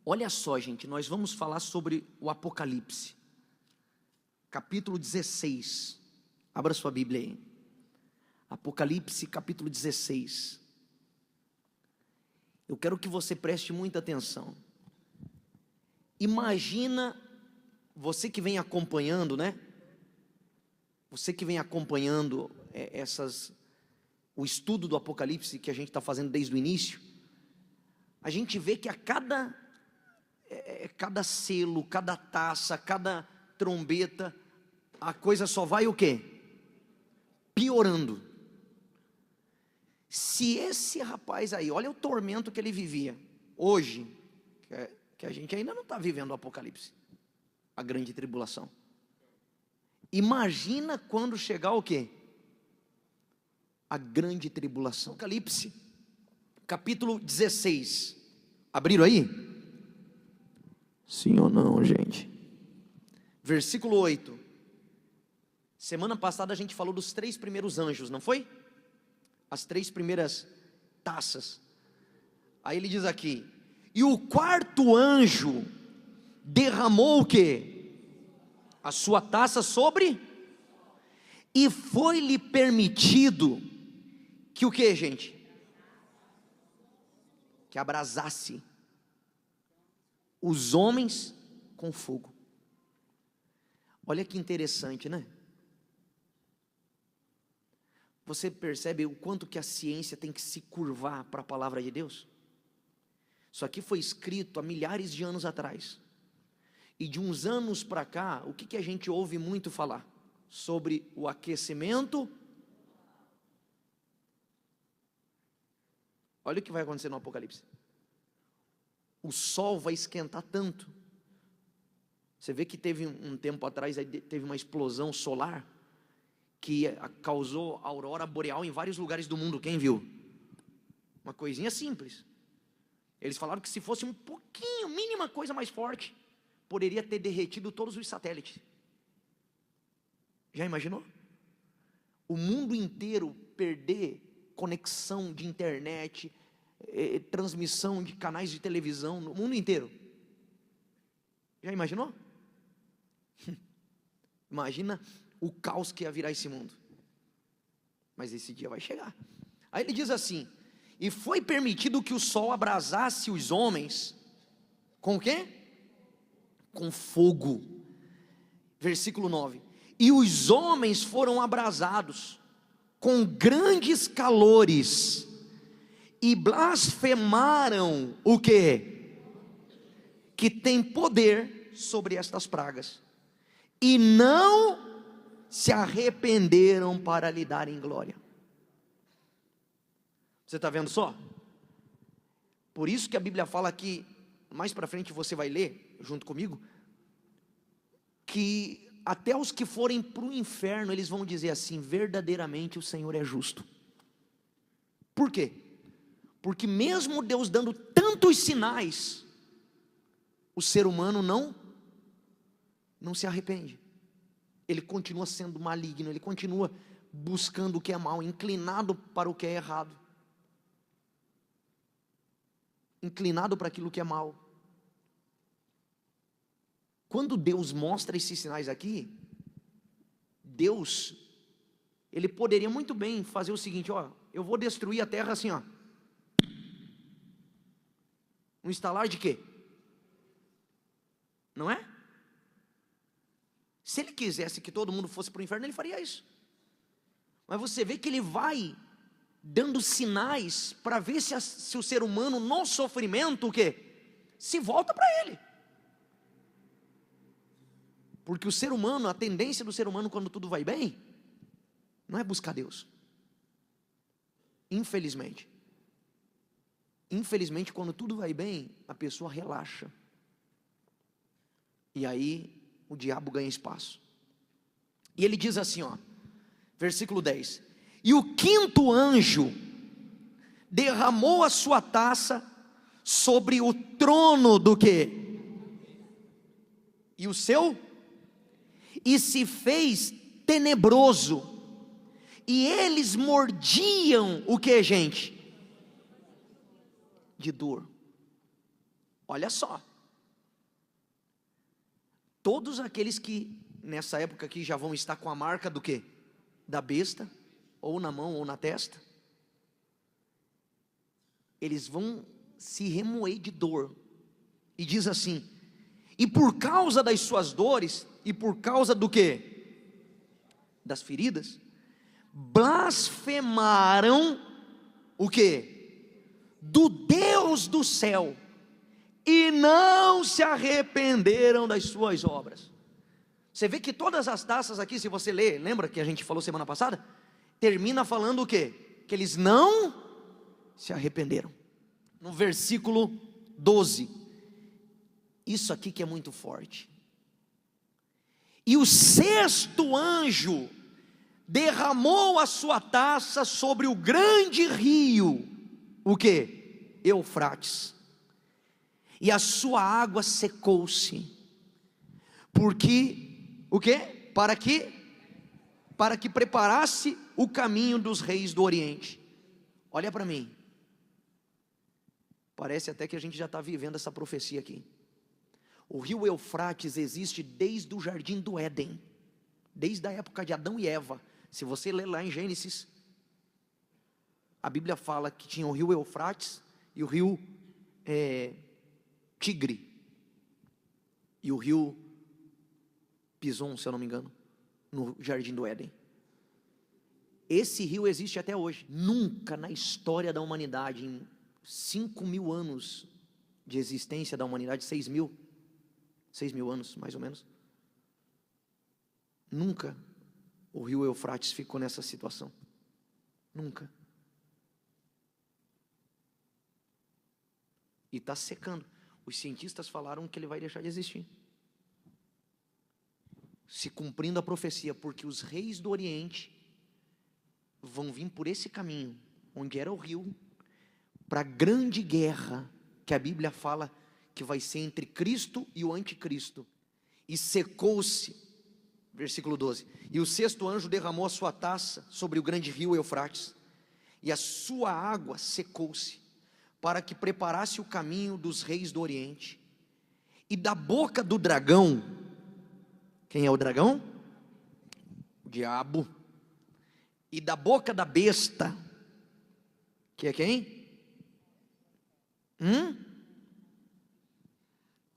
Olha só, gente, nós vamos falar sobre o Apocalipse, capítulo 16, abra sua Bíblia aí, Apocalipse capítulo 16, eu quero que você preste muita atenção. Imagina, você que vem acompanhando, né? Você que vem acompanhando o estudo do Apocalipse que a gente está fazendo desde o início, a gente vê que a cada selo, cada taça, cada trombeta, a coisa só vai o quê? Piorando. Se esse rapaz aí, olha o tormento que ele vivia, hoje, que a gente ainda não está vivendo o Apocalipse, a grande tribulação. Imagina quando chegar o quê? A grande tribulação. Apocalipse, capítulo 16. Abriram aí? Sim ou não, gente? Versículo 8. Semana passada a gente falou dos 3 primeiros anjos, não foi? As 3 primeiras taças. Aí ele diz aqui: e o 4º anjo derramou o quê? A sua taça sobre, e foi-lhe permitido que o que, gente? Que abrasasse os homens com fogo. Olha que interessante, né? Você percebe o quanto que a ciência tem que se curvar para a palavra de Deus? Isso aqui foi escrito há milhares de anos atrás. E de uns anos para cá, o que a gente ouve muito falar? Sobre o aquecimento. Olha o que vai acontecer no Apocalipse. O sol vai esquentar tanto. Você vê que teve um tempo atrás, aí teve uma explosão solar, que causou aurora boreal em vários lugares do mundo. Quem viu? Uma coisinha simples. Eles falaram que se fosse um pouquinho, mínima coisa mais forte, poderia ter derretido todos os satélites. Já imaginou? O mundo inteiro perder conexão de internet, transmissão de canais de televisão, no mundo inteiro. Já imaginou? Imagina o caos que ia virar esse mundo. Mas esse dia vai chegar. Aí ele diz assim: e foi permitido que o sol abrasasse os homens com o quê? Com fogo. Versículo 9. E os homens foram abrasados com grandes calores e blasfemaram o quê? Que tem poder sobre estas pragas, e não se arrependeram para lhe darem glória. Você está vendo só? Por isso que a Bíblia fala aqui, mais para frente você vai ler junto comigo, que até os que forem para o inferno, eles vão dizer assim: verdadeiramente o Senhor é justo. Por quê? Porque mesmo Deus dando tantos sinais, o ser humano não se arrepende. Ele continua sendo maligno, ele continua buscando o que é mal, inclinado para o que é errado, inclinado para aquilo que é mal. Quando Deus mostra esses sinais aqui, Deus, Ele poderia muito bem fazer o seguinte: ó, eu vou destruir a terra assim, ó, um estalar de quê? Não é? Se Ele quisesse que todo mundo fosse para o inferno, Ele faria isso. Mas você vê que Ele vai dando sinais para ver se o ser humano no sofrimento, o quê? Se volta para Ele. Porque o ser humano, a tendência do ser humano quando tudo vai bem, não é buscar Deus. Infelizmente. Infelizmente, quando tudo vai bem, a pessoa relaxa. E aí, o diabo ganha espaço. E ele diz assim, ó, versículo 10. E o 5º anjo derramou a sua taça sobre o trono do quê? E o seu? E se fez tenebroso. E eles mordiam o que, gente? De dor. Olha só. todos aqueles que nessa época aqui já vão estar com a marca do quê? Da besta, ou na mão ou na testa, eles vão se remoer de dor. E diz assim: e por causa das suas dores, e por causa do quê? Das feridas, blasfemaram o quê? Do Deus do céu, e não se arrependeram das suas obras. Você vê que todas as taças aqui, se você ler, lembra que a gente falou semana passada? Termina falando o quê? Que eles não se arrependeram. No versículo 12, isso aqui que é muito forte. E o sexto anjo derramou a sua taça sobre o grande rio, o quê? Eufrates, e a sua água secou-se, porque, o quê? Para que preparasse o caminho dos reis do Oriente. Olha para mim, parece até que a gente já está vivendo essa profecia aqui. O rio Eufrates existe desde o jardim do Éden, desde a época de Adão e Eva. Se você ler lá em Gênesis, a Bíblia fala que tinha o rio Eufrates e o rio Tigre, e o rio Pison, se eu não me engano, no jardim do Éden. Esse rio existe até hoje. Nunca na história da humanidade, em 5.000 anos de existência da humanidade, 6.000 anos mais ou menos, nunca o rio Eufrates ficou nessa situação. Nunca. E está secando. Os cientistas falaram que ele vai deixar de existir, se cumprindo a profecia, porque os reis do Oriente vão vir por esse caminho, onde era o rio, para a grande guerra, que a Bíblia fala que vai ser entre Cristo e o anticristo. E secou-se, versículo 12, e o sexto anjo derramou a sua taça sobre o grande rio Eufrates, e a sua água secou-se, para que preparasse o caminho dos reis do Oriente. E da boca do dragão, quem é o dragão? O diabo. E da boca da besta, que é quem?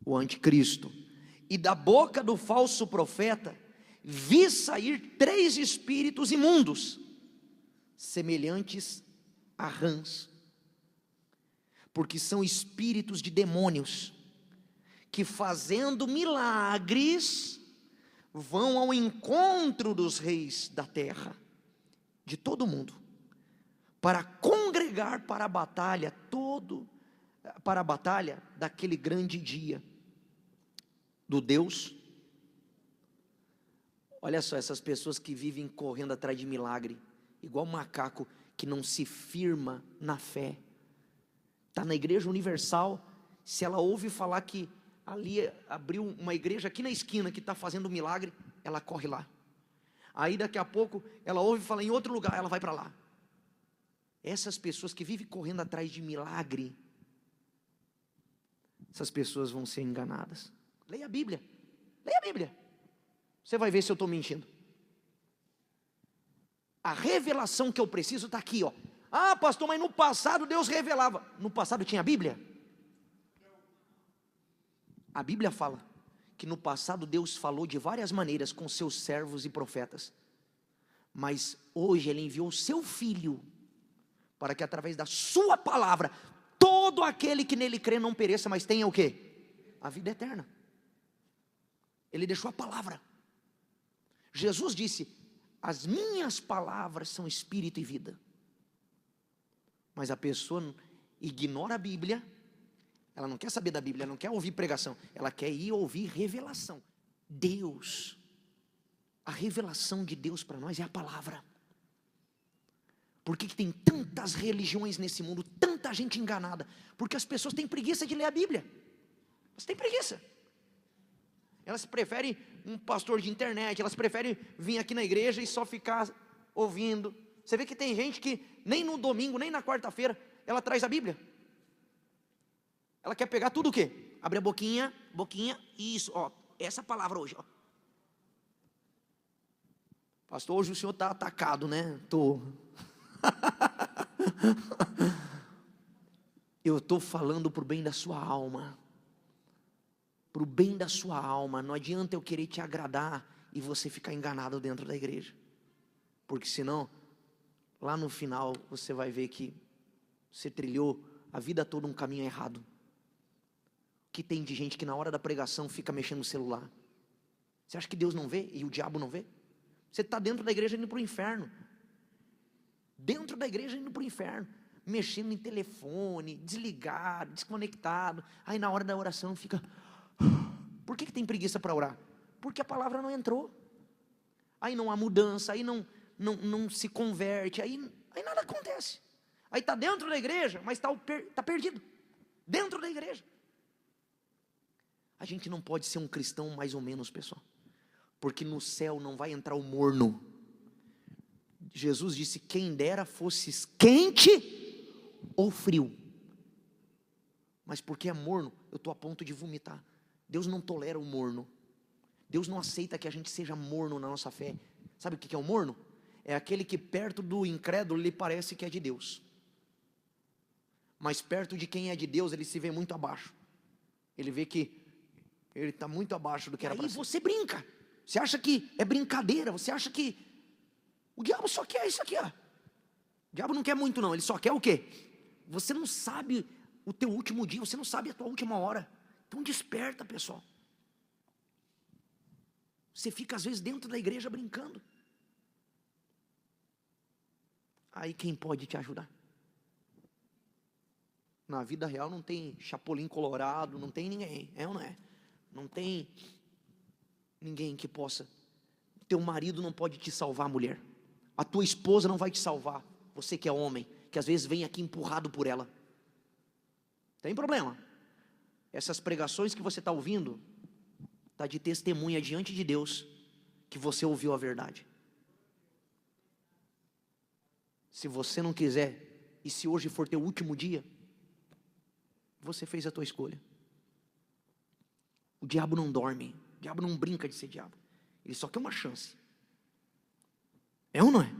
O anticristo. E da boca do falso profeta vi sair 3 espíritos imundos, semelhantes a rãs, porque são espíritos de demônios, que fazendo milagres, vão ao encontro dos reis da terra, de todo mundo, para congregar para a batalha, para a batalha daquele grande dia, do Deus. Olha só, essas pessoas que vivem correndo atrás de milagre, igual macaco que não se firma na fé. Está na igreja universal, se ela ouve falar que ali abriu uma igreja aqui na esquina que está fazendo milagre, ela corre lá. Aí daqui a pouco ela ouve falar em outro lugar, ela vai para lá. Essas pessoas que vivem correndo atrás de milagre, essas pessoas vão ser enganadas. Leia a Bíblia, leia a Bíblia, você vai ver se eu estou mentindo. A revelação que eu preciso está aqui, ó. Ah, pastor, mas no passado Deus revelava. No passado tinha a Bíblia? A Bíblia fala que no passado Deus falou de várias maneiras com seus servos e profetas, mas hoje Ele enviou o seu Filho, para que através da sua palavra, todo aquele que nele crê não pereça, mas tenha o quê? A vida eterna. Ele deixou a palavra. Jesus disse: as minhas palavras são espírito e vida. Mas a pessoa ignora a Bíblia, ela não quer saber da Bíblia, ela não quer ouvir pregação, ela quer ir ouvir revelação. Deus, a revelação de Deus para nós é a palavra. Por que tem tantas religiões nesse mundo, tanta gente enganada? Porque as pessoas têm preguiça de ler a Bíblia. Elas têm preguiça. Elas preferem um pastor de internet, elas preferem vir aqui na igreja e só ficar ouvindo. Você vê que tem gente que nem no domingo, nem na quarta-feira, ela traz a Bíblia. Ela quer pegar tudo o quê? Abre a boquinha, isso, ó, essa palavra hoje, ó. Pastor, hoje o senhor está atacado, né? Tô. Eu estou falando para o bem da sua alma. Para o bem da sua alma. Não adianta eu querer te agradar e você ficar enganado dentro da igreja. Porque senão, lá no final, você vai ver que você trilhou a vida toda um caminho errado. Que tem de gente que na hora da pregação fica mexendo no celular. Você acha que Deus não vê e o diabo não vê? Você está dentro da igreja indo para o inferno. Dentro da igreja indo para o inferno. Mexendo em telefone, desligado, desconectado. Aí na hora da oração fica... Por que tem preguiça para orar? Porque a palavra não entrou. Aí não há mudança, aí não se converte, aí nada acontece. Aí está dentro da igreja, mas está perdido. Dentro da igreja. A gente não pode ser um cristão mais ou menos, pessoal. Porque no céu não vai entrar o morno. Jesus disse, quem dera fosse quente ou frio. Mas porque é morno, eu estou a ponto de vomitar. Deus não tolera o morno. Deus não aceita que a gente seja morno na nossa fé. Sabe o que é o morno? É aquele que perto do incrédulo lhe parece que é de Deus. Mas perto de quem é de Deus, ele se vê muito abaixo. Ele vê que ele está muito abaixo do que era para ser. Aí você brinca. Você acha que é brincadeira. Você acha que o diabo só quer isso aqui, ó. O diabo não quer muito não. Ele só quer o quê? Você não sabe o teu último dia. Você não sabe a tua última hora. Então desperta, pessoal. Você fica às vezes dentro da igreja brincando. Aí quem pode te ajudar? Na vida real não tem chapolim colorado, não tem ninguém, é ou não é? Não tem ninguém que possa. Teu marido não pode te salvar, mulher. A tua esposa não vai te salvar. Você que é homem, que às vezes vem aqui empurrado por ela. Tem problema. Essas pregações que você está ouvindo, está de testemunha diante de Deus, que você ouviu a verdade. Se você não quiser, e se hoje for teu último dia, você fez a tua escolha. O diabo não dorme, o diabo não brinca de ser diabo. Ele só quer uma chance. É ou não é?